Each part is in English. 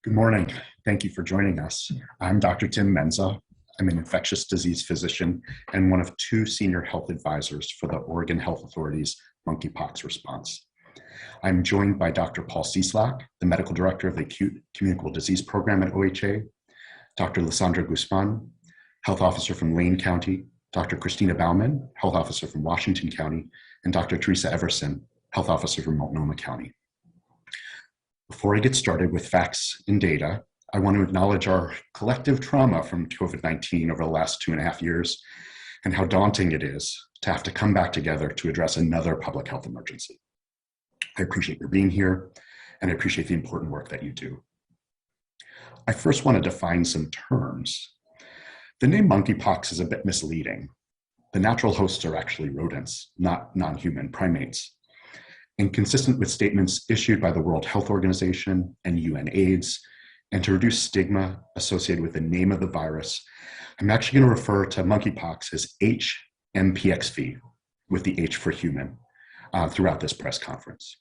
Good morning. Thank you for joining us. I'm Dr. Tim Menza. I'm an infectious disease physician and one of two senior health advisors for the Oregon Health Authority's monkeypox response. I'm joined by Dr. Paul Cieslak, the medical director of the Acute Communicable Disease Program at OHA, Dr. Lysandra Guzman, health officer from Lane County, Dr. Christina Baumann, health officer from Washington County, and Dr. Teresa Everson, health officer from Multnomah County. Before I get started with facts and data, I want to acknowledge our collective trauma from COVID-19 over the last 2.5 years and how daunting it is to have to come back together to address another public health emergency. I appreciate your being here, and I appreciate the important work that you do. I first want to define some terms. The name monkeypox is a bit misleading. The natural hosts are actually rodents, not non-human primates. And consistent with statements issued by the World Health Organization and UNAIDS, and to reduce stigma associated with the name of the virus, I'm actually going to refer to monkeypox as HMPXV, with the H for human, throughout this press conference.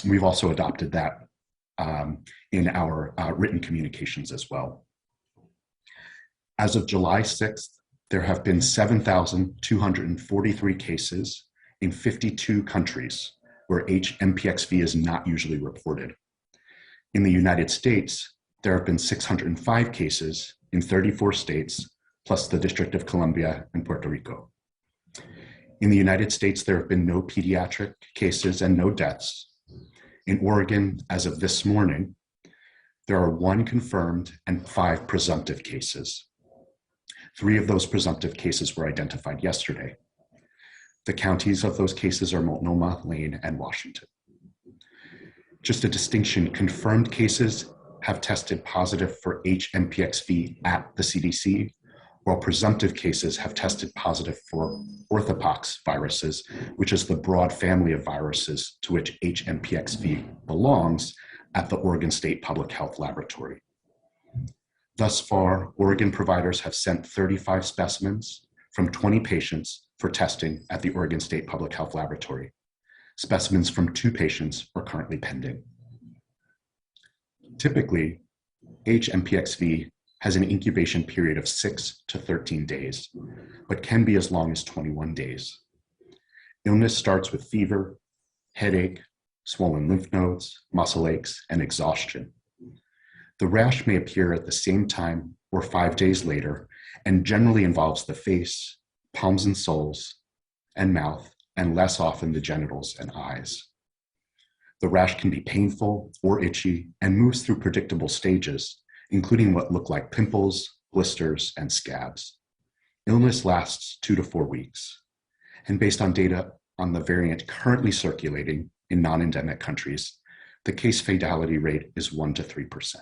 We've also adopted that in our written communications as well. As of July 6th, there have been 7,243 cases in 52 countries where HMPXV is not usually reported. In the United States, there have been 605 cases in 34 states, plus the District of Columbia and Puerto Rico. In the United States, there have been no pediatric cases and no deaths. In Oregon, as of this morning, there are 1 confirmed and 5 presumptive cases. 3 of those presumptive cases were identified yesterday. The counties of those cases are Multnomah, Lane, and Washington. Just a distinction, confirmed cases have tested positive for HMPXV at the CDC, while presumptive cases have tested positive for orthopox viruses, which is the broad family of viruses to which HMPXV belongs at the Oregon State Public Health Laboratory. Thus far, Oregon providers have sent 35 specimens from 20 patients for testing at the Oregon State Public Health Laboratory. Specimens from 2 patients are currently pending. Typically, HMPXV has an incubation period of 6 to 13 days, but can be as long as 21 days. Illness starts with fever, headache, swollen lymph nodes, muscle aches, and exhaustion. The rash may appear at the same time or 5 days later and generally involves the face, palms and soles, and mouth, and less often the genitals and eyes. The rash can be painful or itchy and moves through predictable stages, including what look like pimples, blisters, and scabs. Illness lasts 2 to 4 weeks, and based on data on the variant currently circulating in non-endemic countries, the case fatality rate is 1 to 3%.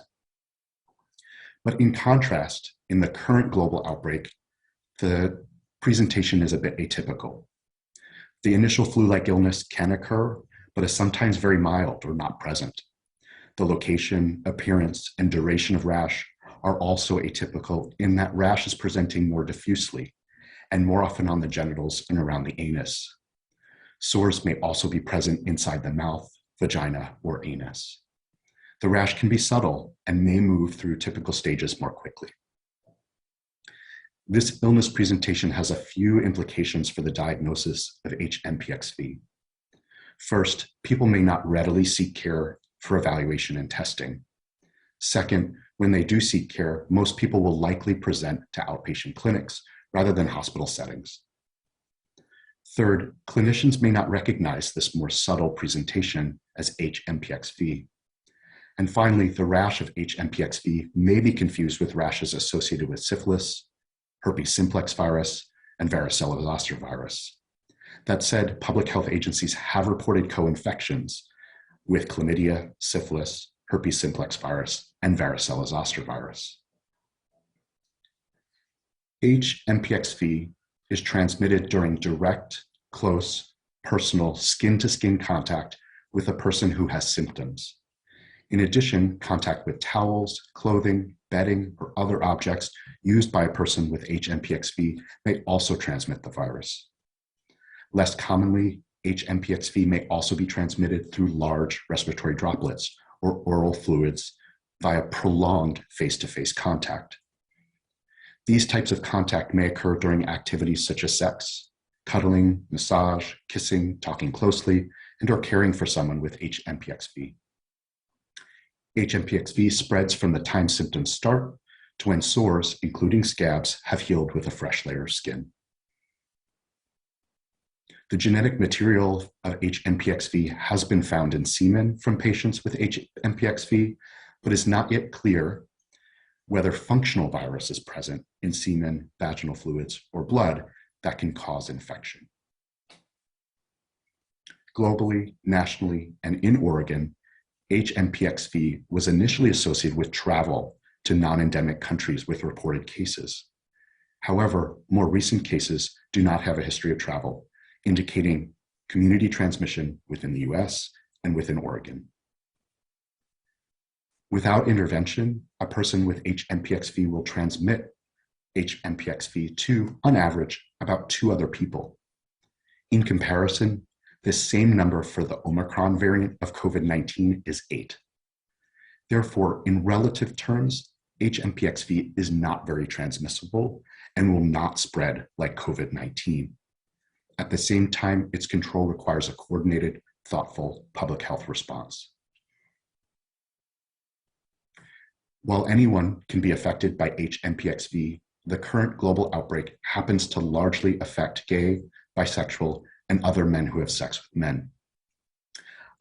But in contrast, in the current global outbreak, the presentation is a bit atypical. The initial flu-like illness can occur, but is sometimes very mild or not present. The location, appearance, and duration of rash are also atypical in that rash is presenting more diffusely and more often on the genitals and around the anus. Sores may also be present inside the mouth, vagina, or anus. The rash can be subtle and may move through typical stages more quickly. This illness presentation has a few implications for the diagnosis of HMPXV. First, people may not readily seek care for evaluation and testing. Second, when they do seek care, most people will likely present to outpatient clinics rather than hospital settings. Third, clinicians may not recognize this more subtle presentation as HMPXV. And finally, the rash of HMPXV may be confused with rashes associated with syphilis, herpes simplex virus, and varicella zoster virus. That said, public health agencies have reported co-infections with chlamydia, syphilis, herpes simplex virus, and varicella zoster virus. HMPXV is transmitted during direct, close, personal, skin-to-skin contact with a person who has symptoms. In addition, contact with towels, clothing, bedding, or other objects used by a person with HMPXV may also transmit the virus. Less commonly, HMPXV may also be transmitted through large respiratory droplets or oral fluids via prolonged face-to-face contact. These types of contact may occur during activities such as sex, cuddling, massage, kissing, talking closely, and or caring for someone with HMPXV. HMPXV spreads from the time symptoms start to when sores, including scabs, have healed with a fresh layer of skin. The genetic material of HMPXV has been found in semen from patients with HMPXV, but is not yet clear whether functional virus is present in semen, vaginal fluids, or blood that can cause infection. Globally, nationally, and in Oregon, HMPXV was initially associated with travel to non-endemic countries with reported cases. However, more recent cases do not have a history of travel, indicating community transmission within the US and within Oregon. Without intervention, a person with HMPXV will transmit HMPXV to, on average, about 2 other people. In comparison, this same number for the Omicron variant of COVID-19 is 8. Therefore, in relative terms, HMPXV is not very transmissible and will not spread like COVID-19. At the same time, its control requires a coordinated, thoughtful public health response. While anyone can be affected by HMPXV, the current global outbreak happens to largely affect gay, bisexual, and other men who have sex with men.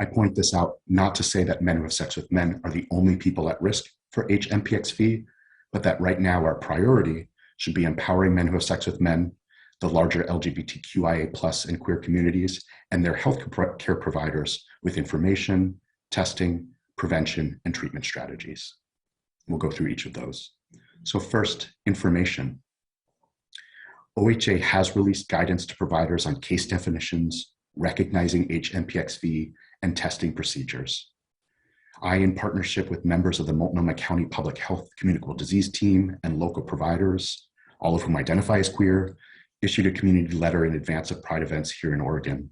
I point this out not to say that men who have sex with men are the only people at risk for HMPXV, but that right now our priority should be empowering men who have sex with men, the larger LGBTQIA+ and queer communities, and their healthcare providers with information, testing, prevention, and treatment strategies. We'll go through each of those. So first, information. OHA has released guidance to providers on case definitions, recognizing HMPXV, and testing procedures. I, in partnership with members of the Multnomah County Public Health Communicable Disease Team and local providers, all of whom identify as queer, issued a community letter in advance of Pride events here in Oregon.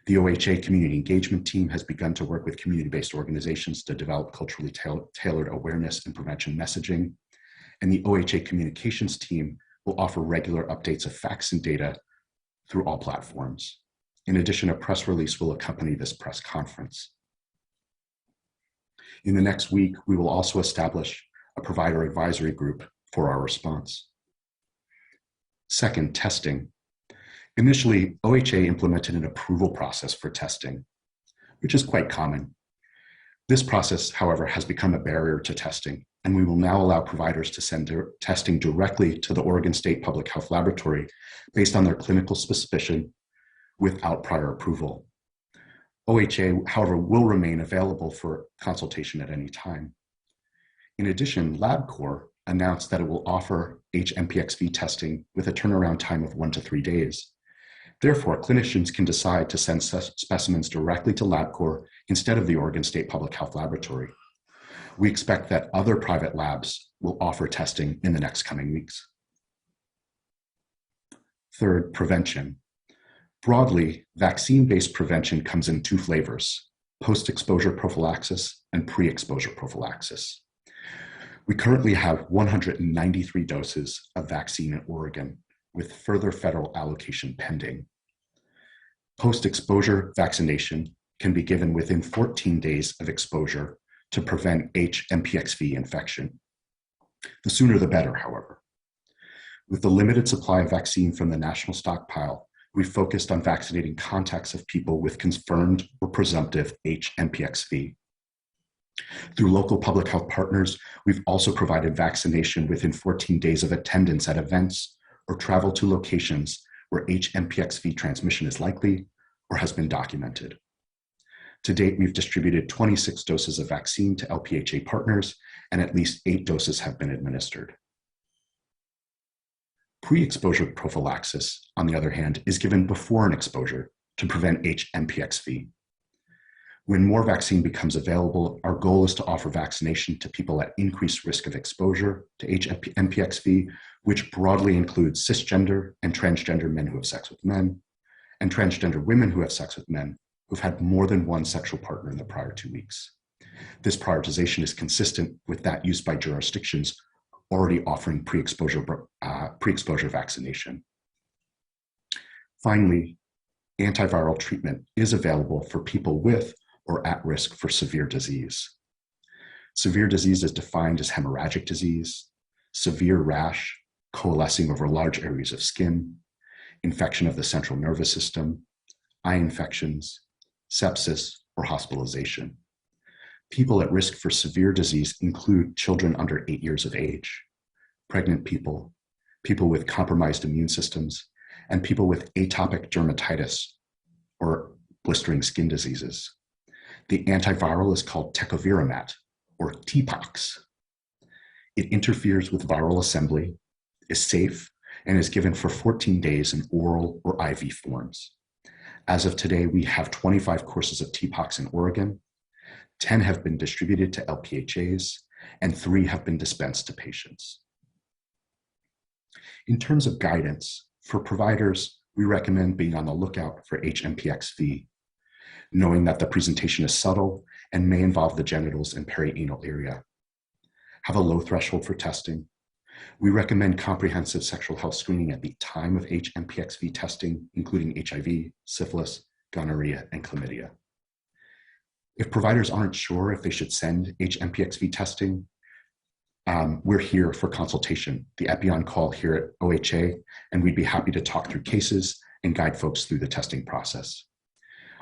The OHA Community Engagement Team has begun to work with community-based organizations to develop culturally tailored awareness and prevention messaging. And the OHA Communications Team will offer regular updates of facts and data through all platforms. In addition, a press release will accompany this press conference. In the next week, we will also establish a provider advisory group for our response. Second, testing. Initially, OHA implemented an approval process for testing, which is quite common. This process, however, has become a barrier to testing, and we will now allow providers to send testing directly to the Oregon State Public Health Laboratory based on their clinical suspicion without prior approval. OHA, however, will remain available for consultation at any time. In addition, LabCorp announced that it will offer HMPXV testing with a turnaround time of 1 to 3 days. Therefore, clinicians can decide to send specimens directly to LabCorp instead of the Oregon State Public Health Laboratory. We expect that other private labs will offer testing in the next coming weeks. Third, prevention. Broadly, vaccine-based prevention comes in 2 flavors: post-exposure prophylaxis and pre-exposure prophylaxis. We currently have 193 doses of vaccine in Oregon, with further federal allocation pending. Post-exposure vaccination can be given within 14 days of exposure to prevent HMPXV infection. The sooner the better, however. With the limited supply of vaccine from the national stockpile, we focused on vaccinating contacts of people with confirmed or presumptive HMPXV. Through local public health partners, we've also provided vaccination within 14 days of attendance at events or travel to locations where HMPXV transmission is likely or has been documented. To date, we've distributed 26 doses of vaccine to LPHA partners, and at least 8 doses have been administered. Pre-exposure prophylaxis, on the other hand, is given before an exposure to prevent HMPXV. When more vaccine becomes available, our goal is to offer vaccination to people at increased risk of exposure to HMPXV, which broadly includes cisgender and transgender men who have sex with men, and transgender women who have sex with men who've had more than one sexual partner in the prior 2 weeks. This prioritization is consistent with that used by jurisdictions already offering pre-exposure vaccination. Finally, antiviral treatment is available for people with or at risk for severe disease. Severe disease is defined as hemorrhagic disease, severe rash coalescing over large areas of skin, infection of the central nervous system, eye infections, sepsis, or hospitalization. People at risk for severe disease include children under 8 years of age, pregnant people, people with compromised immune systems, and people with atopic dermatitis or blistering skin diseases. The antiviral is called tecovirimat, or TPOXX. It interferes with viral assembly, is safe, and is given for 14 days in oral or IV forms. As of today, we have 25 courses of TPOXX in Oregon, 10 have been distributed to LPHAs, and 3 have been dispensed to patients. In terms of guidance, for providers, we recommend being on the lookout for HMPXV, knowing that the presentation is subtle and may involve the genitals and perianal area. Have a low threshold for testing. We recommend comprehensive sexual health screening at the time of HMPXV testing, including HIV, syphilis, gonorrhea, and chlamydia. If providers aren't sure if they should send HMPXV testing, we're here for consultation, the Epi on Call here at OHA, and we'd be happy to talk through cases and guide folks through the testing process.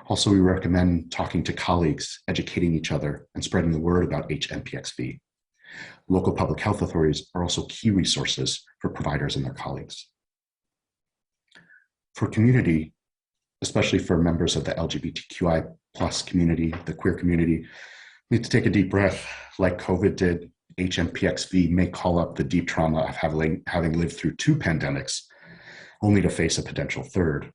Also, we recommend talking to colleagues, educating each other, and spreading the word about HMPXV. Local public health authorities are also key resources for providers and their colleagues. For community, especially for members of the LGBTQI+ community, the queer community, need to take a deep breath. Like COVID did, HMPXV may call up the deep trauma of having lived through 2 pandemics, only to face a potential third.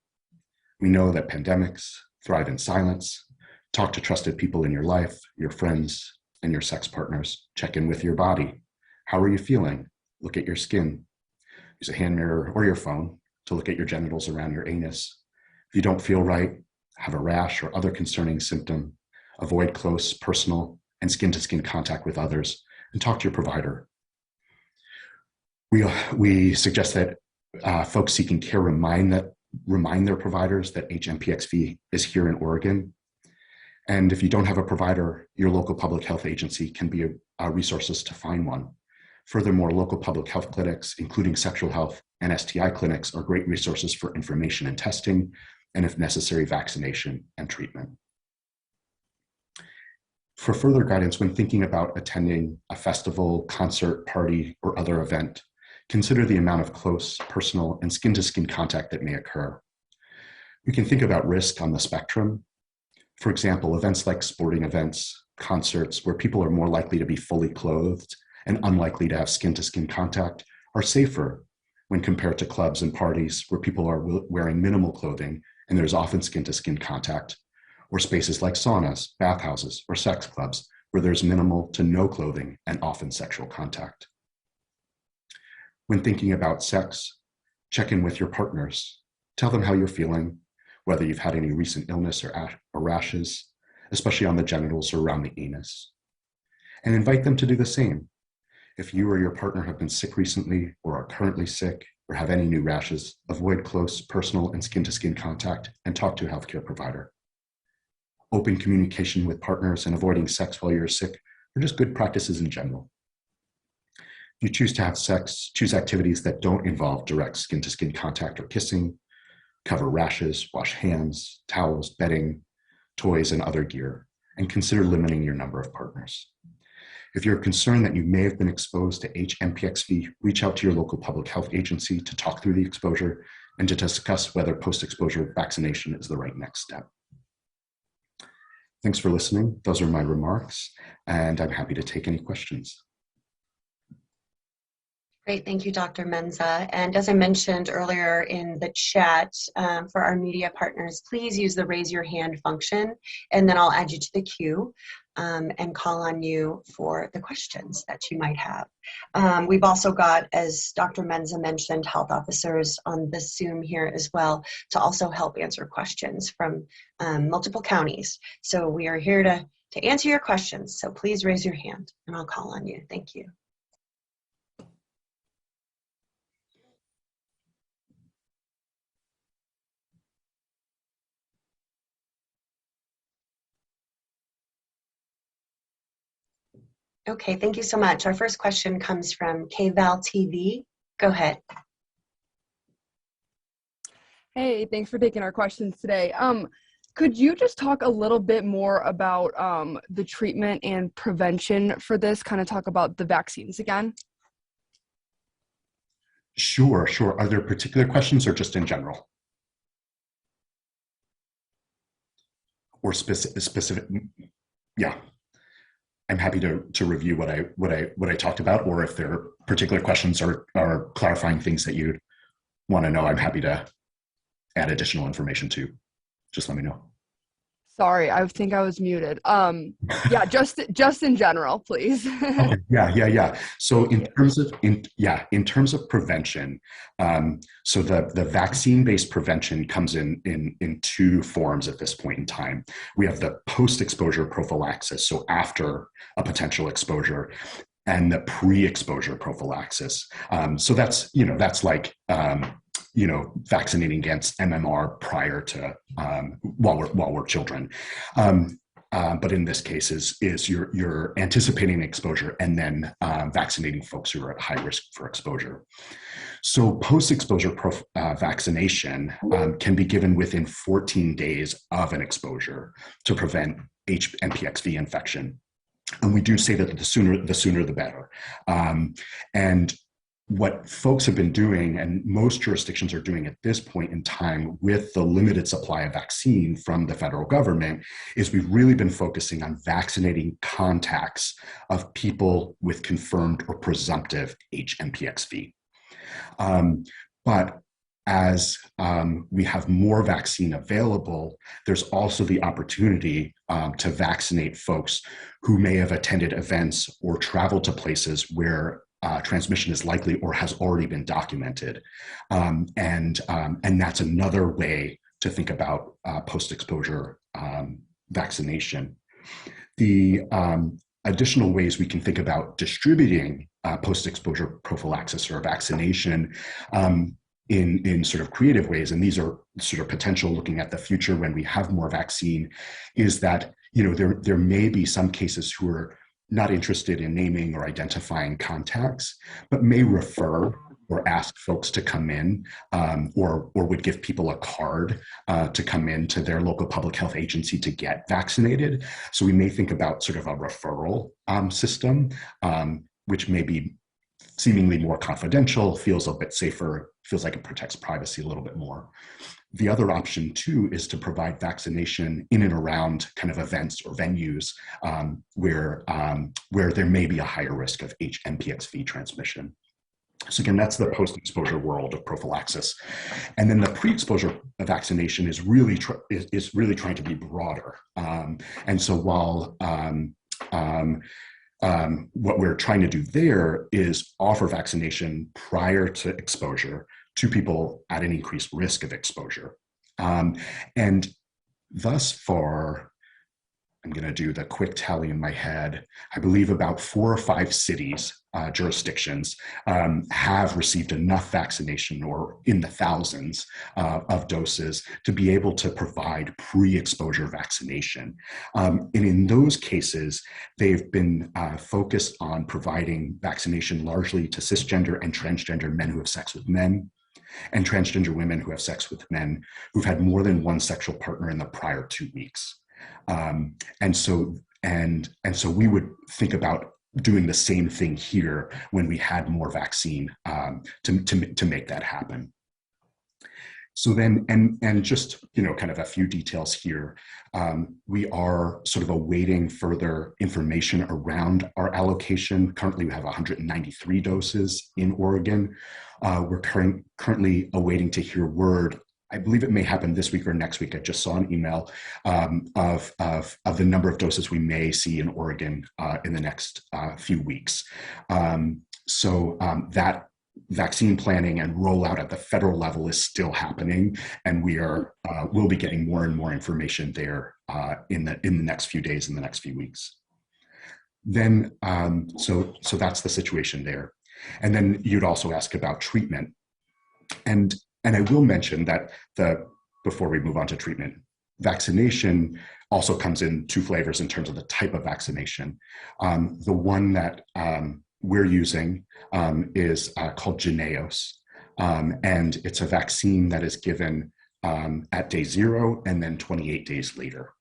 We know that pandemics thrive in silence. Talk to trusted people in your life, your friends, and your sex partners. Check in with your body. How are you feeling? Look at your skin. Use a hand mirror or your phone to look at your genitals around your anus. If you don't feel right, have a rash or other concerning symptom, avoid close, personal, and skin-to-skin contact with others, and talk to your provider. We suggest that folks seeking care remind their providers that HMPXV is here in Oregon. And if you don't have a provider, your local public health agency can be resources to find one. Furthermore, local public health clinics, including sexual health and STI clinics, are great resources for information and testing, and if necessary, vaccination and treatment. For further guidance when thinking about attending a festival, concert, party, or other event, consider the amount of close, personal, and skin-to-skin contact that may occur. We can think about risk on the spectrum. For example, events like sporting events, concerts, where people are more likely to be fully clothed and unlikely to have skin-to-skin contact, are safer when compared to clubs and parties where people are wearing minimal clothing and there's often skin-to-skin contact, or spaces like saunas, bathhouses, or sex clubs where there's minimal to no clothing and often sexual contact. When thinking about sex, check in with your partners. Tell them how you're feeling, whether you've had any recent illness or rashes, especially on the genitals or around the anus. And invite them to do the same. If you or your partner have been sick recently or are currently sick or have any new rashes, avoid close, personal, and skin-to-skin contact and talk to a healthcare provider. Open communication with partners and avoiding sex while you're sick are just good practices in general. If you choose to have sex, choose activities that don't involve direct skin-to-skin contact or kissing. Cover rashes, wash hands, towels, bedding, toys, and other gear, and consider limiting your number of partners. If you're concerned that you may have been exposed to HMPXV, reach out to your local public health agency to talk through the exposure and to discuss whether post-exposure vaccination is the right next step. Thanks for listening. Those are my remarks, and I'm happy to take any questions. Great, thank you, Dr. Menza. And as I mentioned earlier in the chat, for our media partners, please use the raise your hand function, and then I'll add you to the queue and call on you for the questions that you might have. We've also got, as Dr. Menza mentioned, health officers on the Zoom here as well to also help answer questions from multiple counties. So we are here to to answer your questions. So please raise your hand and I'll call on you. Thank you. Okay, thank you so much. Our first question comes from KVAL TV. Go ahead. Hey, thanks for taking our questions today. Could you just talk a little bit more about the treatment and prevention for this, kind of talk about the vaccines again? Sure. Are there particular questions or just in general? Or specific? Yeah. I'm happy to review what I talked about, or if there are particular questions or clarifying things that you'd want to know, I'm happy to add additional information to. Just let me know. Sorry, I think I was muted. Yeah, just in general, please. Okay. Yeah. So in terms of prevention, so the vaccine-based prevention comes in two forms at this point in time. We have the post-exposure prophylaxis, so after a potential exposure, and the pre-exposure prophylaxis. So that's like vaccinating against MMR prior to while we're children. But in this case is you're anticipating exposure and then vaccinating folks who are at high risk for exposure. So post-exposure vaccination can be given within 14 days of an exposure to prevent NPXV infection. And we do say that the sooner the better. And what folks have been doing, and most jurisdictions are doing at this point in time with the limited supply of vaccine from the federal government, is we've really been focusing on vaccinating contacts of people with confirmed or presumptive HMPXV. But as we have more vaccine available, there's also the opportunity to vaccinate folks who may have attended events or traveled to places where transmission is likely or has already been documented. And that's another way to think about post-exposure vaccination. The additional ways we can think about distributing post-exposure prophylaxis or vaccination in sort of creative ways, and these are sort of potential looking at the future when we have more vaccine, is that there may be some cases who are not interested in naming or identifying contacts, but may refer or ask folks to come in, or would give people a card to come in to their local public health agency to get vaccinated. So we may think about sort of a referral system, which may be seemingly more confidential, feels a bit safer, feels like it protects privacy a little bit more. The other option too is to provide vaccination in and around kind of events or venues where there may be a higher risk of HMPXV transmission. So again, that's the post-exposure world of prophylaxis. And then the pre-exposure vaccination is really trying to be broader. And so while what we're trying to do there is offer vaccination prior to exposure to people at an increased risk of exposure. And thus far, I'm going to do the quick tally in my head. I believe about 4 or 5 cities, jurisdictions, have received enough vaccination, or in the thousands of doses, to be able to provide pre-exposure vaccination. And in those cases, they've been focused on providing vaccination largely to cisgender and transgender men who have sex with men, and transgender women who have sex with men who've had more than one sexual partner in the prior 2 weeks. And so we would think about doing the same thing here when we had more vaccine to make that happen. So then, and just, kind of a few details here. We are sort of awaiting further information around our allocation. Currently, we have 193 doses in Oregon. We're currently awaiting to hear word. I believe it may happen this week or next week. I just saw an email of the number of doses we may see in Oregon in the next few weeks. So that vaccine planning and rollout at the federal level is still happening, and we'll be getting more and more information there in the next few days, in the next few weeks. Then, so that's the situation there. And then you'd also ask about treatment, and I will mention that before we move on to treatment, vaccination also comes in two flavors in terms of the type of vaccination. The one that we're using is called Jynneos, and it's a vaccine that is given at day 0 and then 28 days later.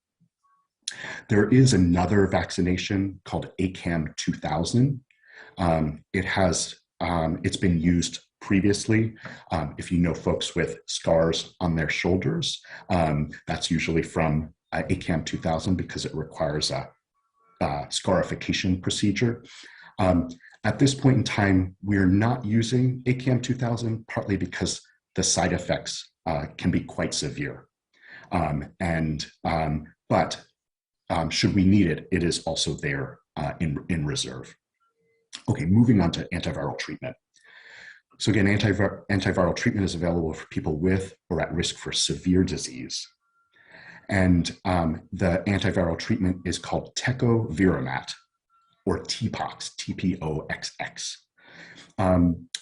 There is another vaccination called ACAM 2000. It's been used previously. If you know folks with scars on their shoulders, that's usually from ACAM 2000 because it requires a scarification procedure. At this point in time, we're not using ACAM 2000, partly because the side effects can be quite severe. But should we need it, it is also there in reserve. Okay, moving on to antiviral treatment. So again, antiviral treatment is available for people with or at risk for severe disease. And the antiviral treatment is called tecovirimat, or TPOXX, TPOXX.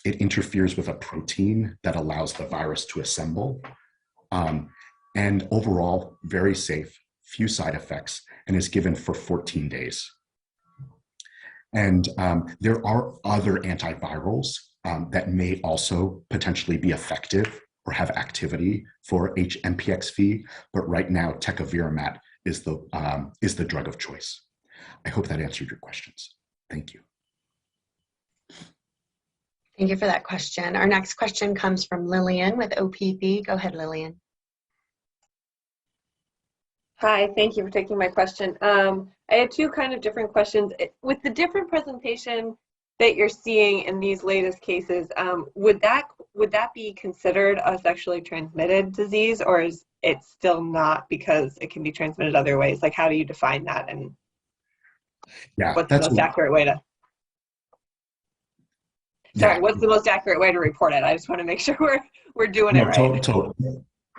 It interferes with a protein that allows the virus to assemble. And overall, very safe, few side effects, and is given for 14 days. And there are other antivirals that may also potentially be effective or have activity for HMPXV, but right now tecovirimat is the drug of choice. I hope that answered your questions. Thank you. Thank you for that question. Our next question comes from Lillian with OPP. Go ahead, Lillian. Hi, thank you for taking my question. I had two kind of different questions. With the different presentation that you're seeing in these latest cases, would that be considered a sexually transmitted disease, or is it still not because it can be transmitted other ways? Like, how do you define that, and what's the most accurate way to? Sorry, what's the most accurate way to report it? I just want to make sure we're doing it right.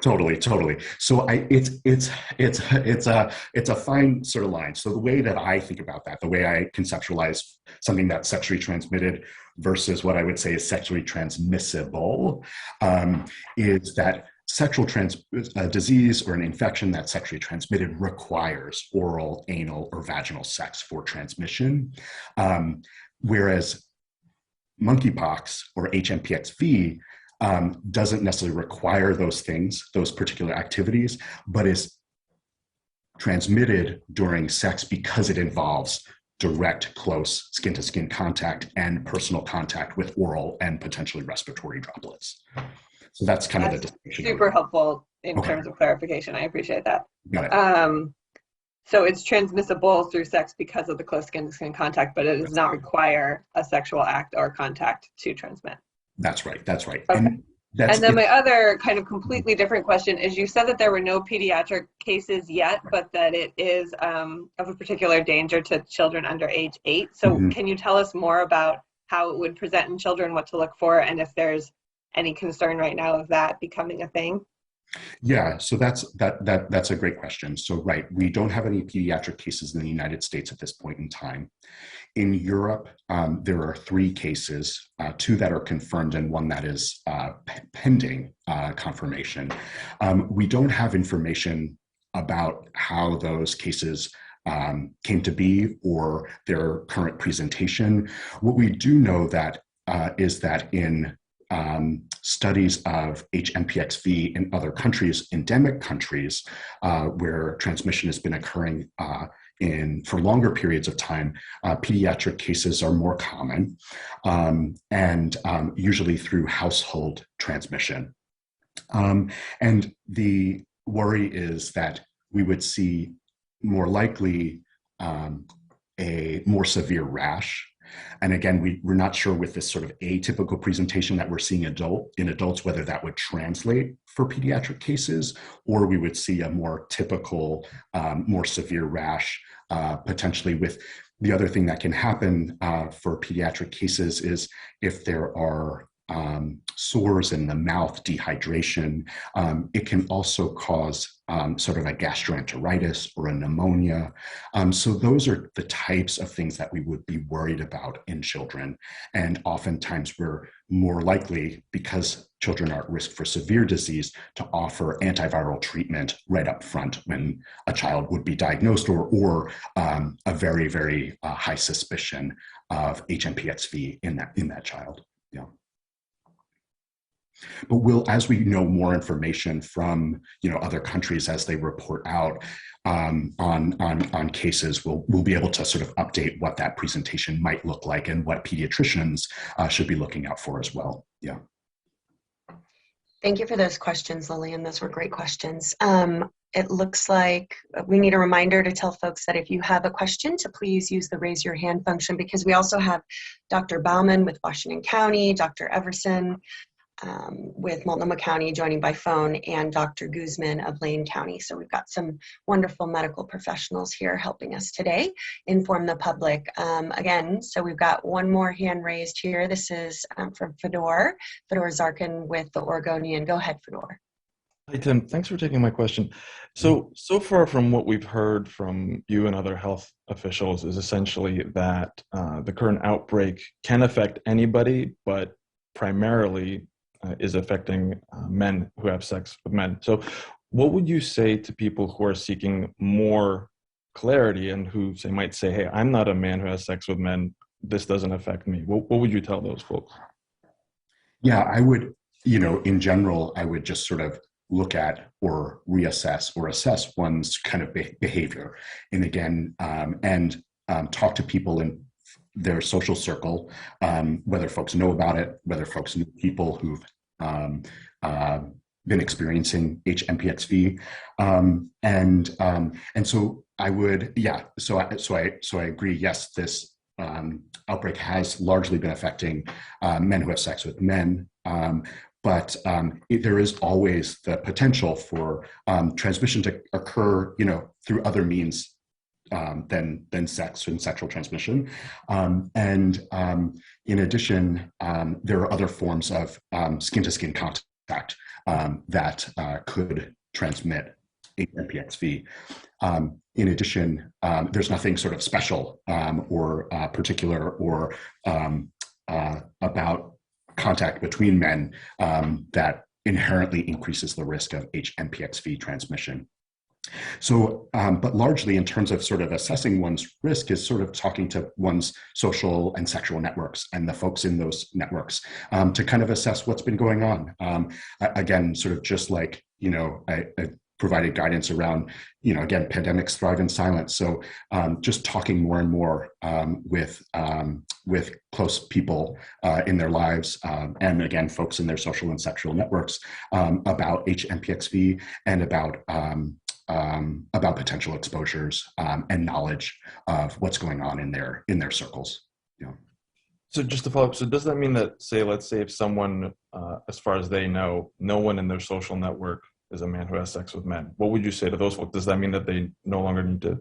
Totally. So it's a fine sort of line. So the way that I think about that, the way I conceptualize something that's sexually transmitted versus what I would say is sexually transmissible, is that sexual disease or an infection that's sexually transmitted requires oral, anal, or vaginal sex for transmission, whereas monkeypox or HMPXV doesn't necessarily require those things, those particular activities, but is transmitted during sex because it involves direct, close skin-to-skin contact and personal contact with oral and potentially respiratory droplets. So that's kind of the distinction. Super helpful in terms of clarification. I appreciate that. Got it. So it's transmissible through sex because of the close skin-to-skin contact, but it does not require a sexual act or contact to transmit. That's right. Okay. And then my other kind of completely different question is, you said that there were no pediatric cases yet, but that it is of a particular danger to children under age 8. So can you tell us more about how it would present in children, what to look for, and if there's any concern right now of that becoming a thing? Yeah, so that's a great question. So right, we don't have any pediatric cases in the United States at this point in time. In Europe, there are 3 cases, 2 that are confirmed and 1 that is pending confirmation. We don't have information about how those cases came to be or their current presentation. What we do know that is that in studies of HMPXV in other countries, endemic countries, where transmission has been occurring for longer periods of time, pediatric cases are more common, and usually through household transmission. And the worry is that we would see more likely a more severe rash. And again, we're not sure with this sort of atypical presentation that we're seeing in adults, whether that would translate for pediatric cases, or we would see a more typical, more severe rash, potentially. With the other thing that can happen for pediatric cases is if there are sores in the mouth, dehydration. It can also cause sort of a gastroenteritis or a pneumonia. So those are the types of things that we would be worried about in children. And oftentimes we're more likely, because children are at risk for severe disease, to offer antiviral treatment right up front when a child would be diagnosed or a very, very high suspicion of HMPXV in that child. Yeah. But as we know more information from other countries as they report out on cases, we'll be able to sort of update what that presentation might look like and what pediatricians should be looking out for as well. Yeah. Thank you for those questions, Lillian. Those were great questions. It looks like we need a reminder to tell folks that if you have a question, to please use the raise your hand function, because we also have Dr. Bauman with Washington County, Dr. Everson with Multnomah County joining by phone, and Dr. Guzman of Lane County. So we've got some wonderful medical professionals here helping us today inform the public. Again, so we've got one more hand raised here. This is from Fedor Zarkin with the Oregonian. Go ahead, Fedor. Hi, Tim. Thanks for taking my question. So far from what we've heard from you and other health officials is essentially that the current outbreak can affect anybody, but primarily is affecting men who have sex with men. So what would you say to people who are seeking more clarity and who might say, hey, I'm not a man who has sex with men, this doesn't affect me? What would you tell those folks? Yeah, I would, in general, I would just sort of look at or reassess or assess one's kind of behavior. And again, talk to people in their social circle, whether folks know about it, whether folks know people who've been experiencing HMPXV, and so I would, yeah. So I agree. Yes, this outbreak has largely been affecting men who have sex with men, but there is always the potential for transmission to occur, through other means than sex and sexual transmission. In addition, there are other forms of skin-to-skin contact that could transmit HMPXV. In addition, there's nothing sort of special or particular or about contact between men that inherently increases the risk of HMPXV transmission. So, but largely in terms of sort of assessing one's risk is sort of talking to one's social and sexual networks and the folks in those networks to kind of assess what's been going on. Again, sort of just like, I provided guidance around, again, pandemics thrive in silence. So just talking more and more with close people in their lives, and again, folks in their social and sexual networks about HMPXV and about potential exposures and knowledge of what's going on in their circles. Yeah. So just to follow up, so does that mean that, let's say if someone, as far as they know, no one in their social network is a man who has sex with men, what would you say to those folks? Does that mean that they no longer need to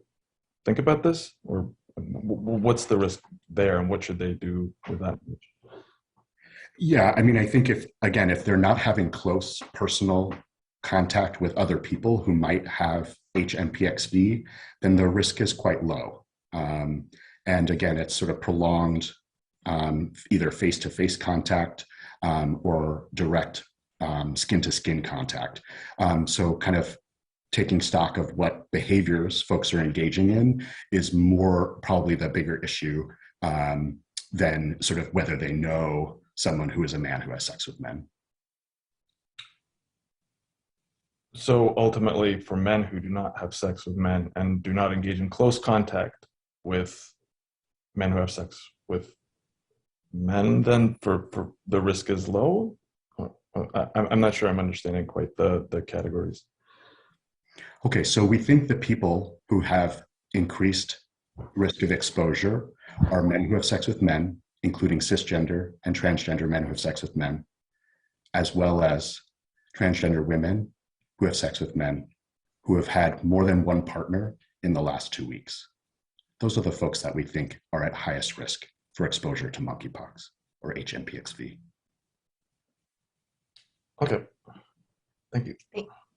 think about this? Or what's the risk there and what should they do with that? Yeah, I mean, I think if they're not having close personal contact with other people who might have HMPXV, then the risk is quite low. And again, it's sort of prolonged either face-to-face contact or direct skin-to-skin contact. So kind of taking stock of what behaviors folks are engaging in is more probably the bigger issue than sort of whether they know someone who is a man who has sex with men. So ultimately, for men who do not have sex with men and do not engage in close contact with men who have sex with men, then for the risk is low? I'm not sure I'm understanding quite the categories. Okay, so we think the people who have increased risk of exposure are men who have sex with men, including cisgender and transgender men who have sex with men, as well as transgender women who have sex with men who have had more than one partner in the last 2 weeks. Those are the folks that we think are at highest risk for exposure to monkeypox or HMPXV. Okay. Thank you.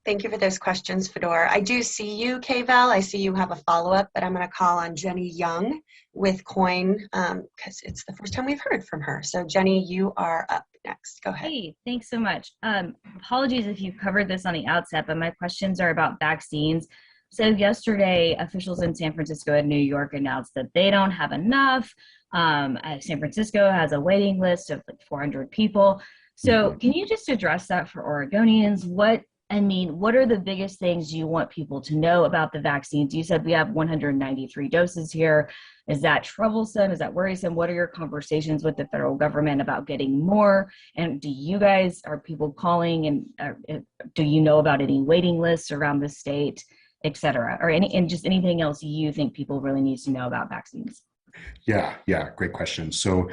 Thank you for those questions, Fedor. I do see you, K-Val. I see you have a follow-up, but I'm going to call on Jenny Young with COIN because it's the first time we've heard from her. So Jenny, you are up next. Go ahead. Hey, thanks so much. Apologies if you covered this on the outset, but my questions are about vaccines. So yesterday, officials in San Francisco and New York announced that they don't have enough. San Francisco has a waiting list of like 400 people. So can you just address that for Oregonians? What are the biggest things you want people to know about the vaccines? You said we have 193 doses here. Is that troublesome? Is that worrisome? What are your conversations with the federal government about getting more? And are people calling and do you know about any waiting lists around the state, et cetera? And just anything else you think people really need to know about vaccines? Yeah, great question. So,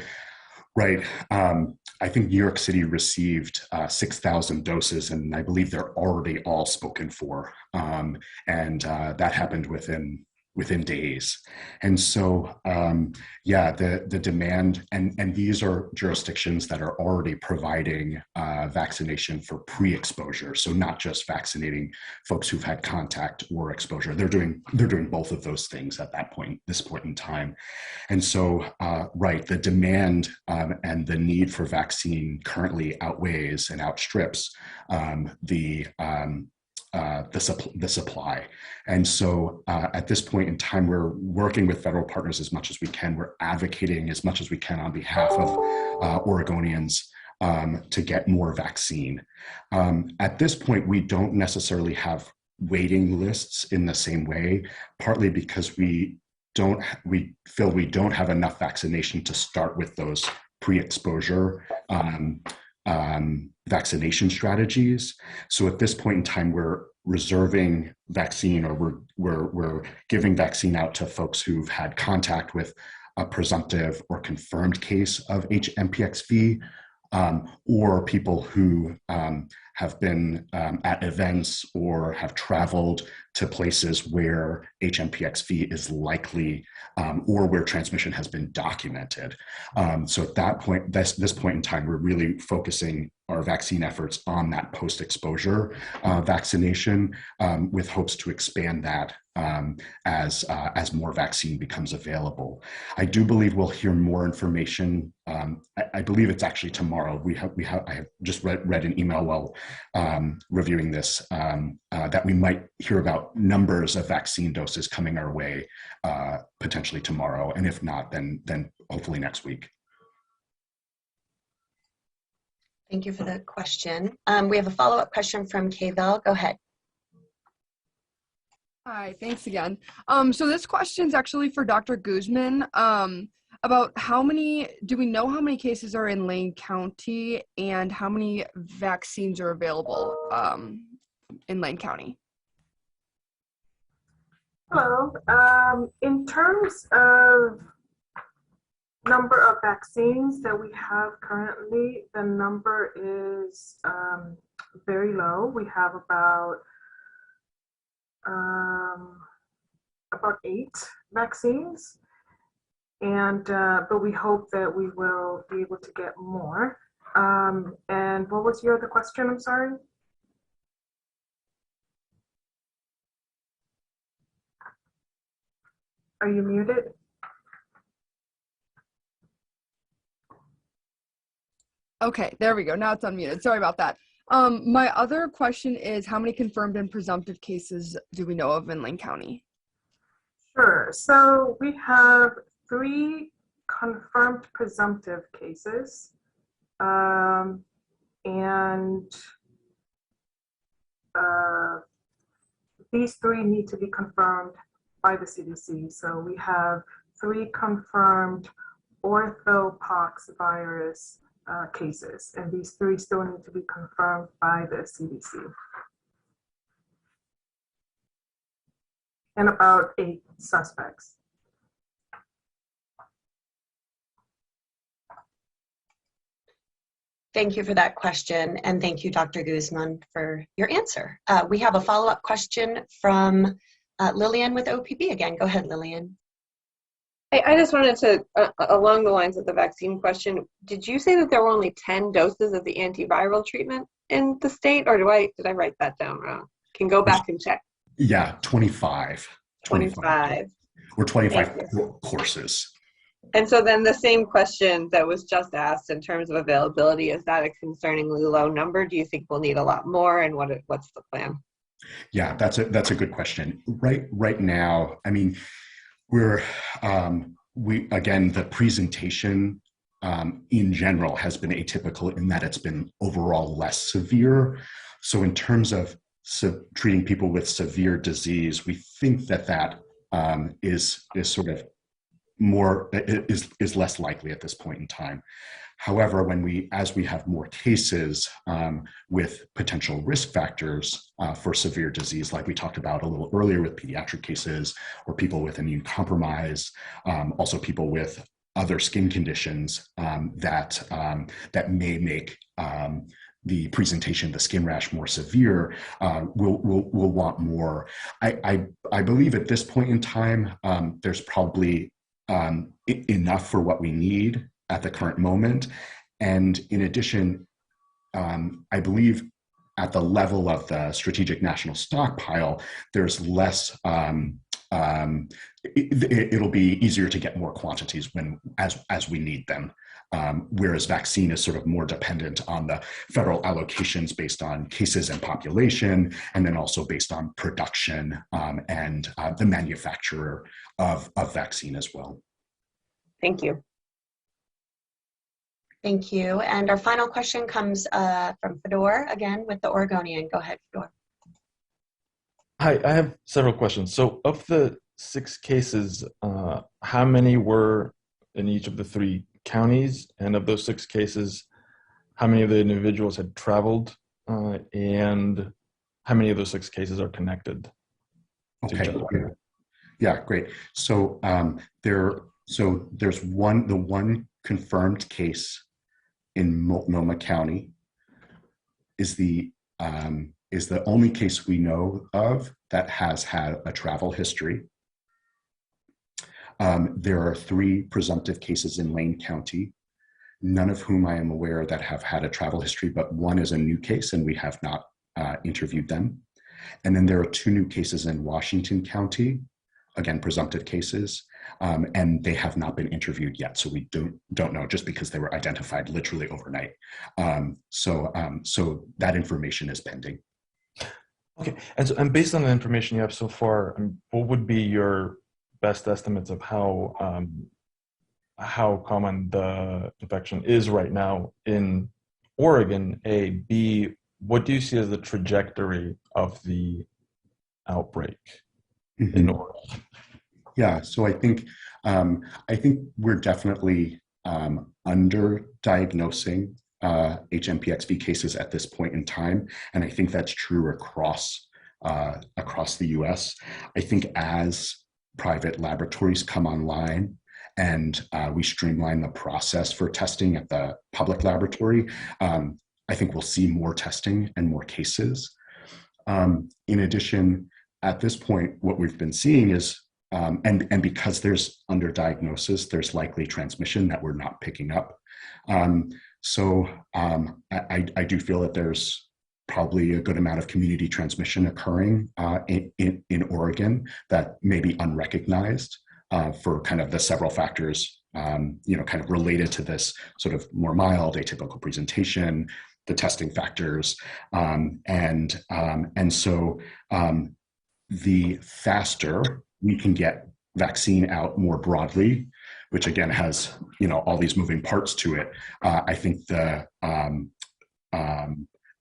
right. I think New York City received 6,000 doses, and I believe they're already all spoken for. And that happened within days. And so, the demand, and these are jurisdictions that are already providing vaccination for pre-exposure. So not just vaccinating folks who've had contact or exposure. They're doing both of those things at this point in time. And so, the demand and the need for vaccine currently outweighs and outstrips the supply. And so at this point in time, we're working with federal partners as much as we can. We're advocating as much as we can on behalf of Oregonians to get more vaccine. At this point, we don't necessarily have waiting lists in the same way, partly because we feel we don't have enough vaccination to start with those pre-exposure vaccination strategies. So at this point in time, we're reserving vaccine, or we're giving vaccine out to folks who've had contact with a presumptive or confirmed case of HMPXV, or people who have been at events or have traveled to places where HMPXV is likely, or where transmission has been documented. So at that point, this point in time, we're really focusing our vaccine efforts on that post-exposure vaccination, with hopes to expand that as more vaccine becomes available. I do believe we'll hear more information. I believe it's actually tomorrow. I have just read an email while reviewing this that we might hear about numbers of vaccine doses coming our way potentially tomorrow, and if not, then hopefully next week. Thank you for the question. We have a follow-up question from K-Val. Go ahead. Hi, thanks again. So this question is actually for Dr. Guzman about do we know how many cases are in Lane County and how many vaccines are available in Lane County? Hello. In terms of number of vaccines that we have currently, the number is very low. We have about 8 vaccines, and but we hope that we will be able to get more. And what was your other question? I'm sorry. Are you muted? Okay, there we go. Now it's unmuted. Sorry about that. My other question is, how many confirmed and presumptive cases do we know of in Lane County? Sure. So we have 3 confirmed presumptive cases, and these 3 need to be confirmed by the CDC. So we have 3 confirmed orthopox virus cases, and these 3 still need to be confirmed by the CDC. And about 8 suspects. Thank you for that question, and thank you, Dr. Guzman, for your answer. We have a follow-up question from Lillian with OPB again. Go ahead, Lillian. I just wanted to, along the lines of the vaccine question, did you say that there were only 10 doses of the antiviral treatment in the state, or did I write that down wrong? Can go back and check. Yeah, 25. 25. Or 25 courses. And so then the same question that was just asked in terms of availability, is that a concerningly low number? Do you think we'll need a lot more, and what's the plan? Yeah, that's a good question. Right now, I mean, we're again, the presentation in general has been atypical in that it's been overall less severe. So in terms of treating people with severe disease, we think that is sort of is less likely at this point in time. However, as we have more cases with potential risk factors for severe disease, like we talked about a little earlier with pediatric cases, or people with immune compromise, also people with other skin conditions that may make the presentation, the skin rash, more severe, we'll want more. I believe at this point in time, there's probably enough for what we need at the current moment. And in addition, I believe at the level of the strategic national stockpile, there's less, it'll be easier to get more quantities as we need them. Whereas vaccine is sort of more dependent on the federal allocations based on cases and population, and then also based on production and the manufacturer of vaccine as well. Thank you. Thank you. And our final question comes from Fedor, again, with the Oregonian. Go ahead, Fedor. Hi, I have several questions. So of the 6 cases, how many were in each of the 3 counties? And of those 6 cases, how many of the individuals had traveled? And how many of those 6 cases are connected to each other? Yeah, great. So there's the one confirmed case in Multnomah County is the only case we know of that has had a travel history. There are 3 presumptive cases in Lane County, none of whom I am aware that have had a travel history, but one is a new case and we have not interviewed them. And then there are 2 new cases in Washington County, again, presumptive cases, and they have not been interviewed yet. So we don't know, just because they were identified literally overnight. So that information is pending. Okay, and based on the information you have so far, what would be your best estimates of how common the infection is right now in Oregon? A, B, what do you see as the trajectory of the outbreak in Oregon? Yeah, so I think we're definitely under-diagnosing HMPXV cases at this point in time, and I think that's true across the U.S. I think as private laboratories come online and we streamline the process for testing at the public laboratory, I think we'll see more testing and more cases. In addition, at this point, what we've been seeing is, and because there's underdiagnosis, there's likely transmission that we're not picking up. So I do feel that there's probably a good amount of community transmission occurring in Oregon that may be unrecognized for kind of the several factors, kind of related to this sort of more mild atypical presentation, the testing factors, and so the faster we can get vaccine out more broadly, which again has all these moving parts to it, I think the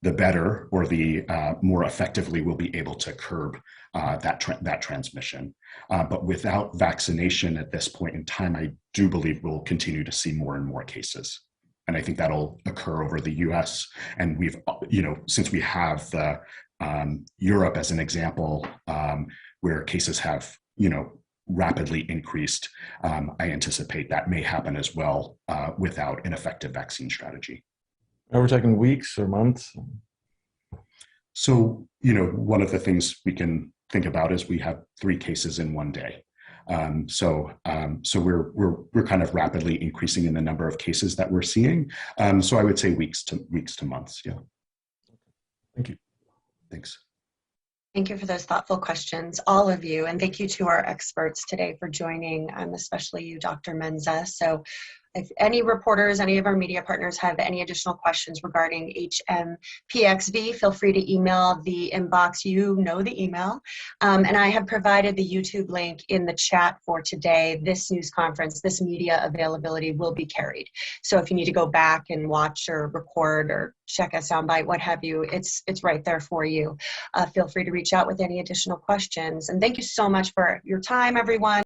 better, or the more effectively we'll be able to curb that transmission. But without vaccination at this point in time, I do believe we'll continue to see more and more cases. And I think that'll occur over the US. And we've, since we have the Europe as an example, where cases have, rapidly increased, I anticipate that may happen as well without an effective vaccine strategy. Are we talking weeks or months? So, one of the things we can think about is we have 3 cases in one day. So we're kind of rapidly increasing in the number of cases that we're seeing. So I would say weeks to months. Yeah. Thank you. Thanks. Thank you for those thoughtful questions, all of you, and thank you to our experts today for joining, especially you, Dr. Menza. So if any reporters, any of our media partners have any additional questions regarding HMPXV, feel free to email the inbox. You know the email. And I have provided the YouTube link in the chat for today. This news conference, this media availability will be carried. So if you need to go back and watch or record or check a soundbite, what have you, it's right there for you. Feel free to reach out with any additional questions. And thank you so much for your time, everyone.